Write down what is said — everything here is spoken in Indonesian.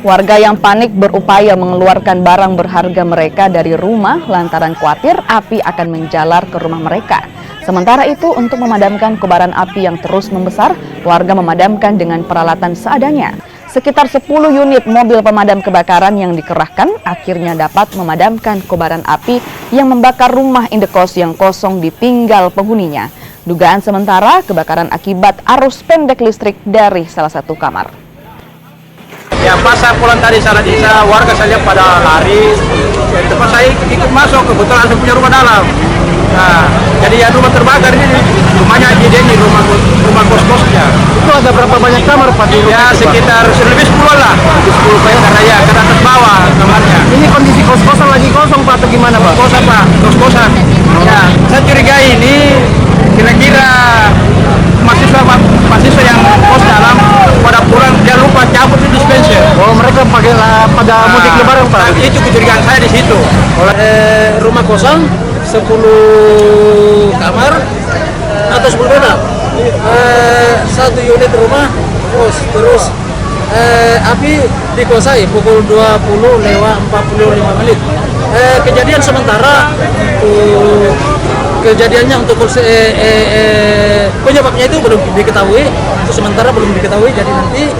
Warga yang panik berupaya mengeluarkan barang berharga mereka dari rumah lantaran khawatir api akan menjalar ke rumah mereka. Sementara itu, untuk memadamkan kobaran api yang terus membesar, warga memadamkan dengan peralatan seadanya. Sekitar 10 unit mobil pemadam kebakaran yang dikerahkan akhirnya dapat memadamkan kobaran api yang membakar rumah indekos yang kosong ditinggal penghuninya. Dugaan sementara kebakaran akibat arus pendek listrik dari salah satu kamar. Ya pas saya pulang tadi warga saya lihat pada lari, pas saya ikut masuk, kebetulan saya punya rumah dalam. Nah, jadi ya rumah terbakar ini, rumahnya jadi ini rumah kos-kosnya. Itu ada berapa banyak kamar Pak? Ya sekitar lebih 10 lah, 10 karena ya ke atas bawah kamarnya. Ini kondisi kos-kosan lagi kosong Pak atau gimana Pak? Kos-kosan Pak, kos-kosan. Ya, saya curigai ini kira-kira mahasiswa yang kos dalam pada pulang dia lupa cabut di dispenser. Oh, mereka pada mudik lebaran Pak? Itu kecurigaan saya di situ. Rumah kosong 10 kamar atau 10 beda. Satu unit rumah kos, terus api dikuasai pukul 20:45. Kejadian sementara kejadiannya untuk penyebabnya itu belum diketahui, untuk sementara belum diketahui, jadi nanti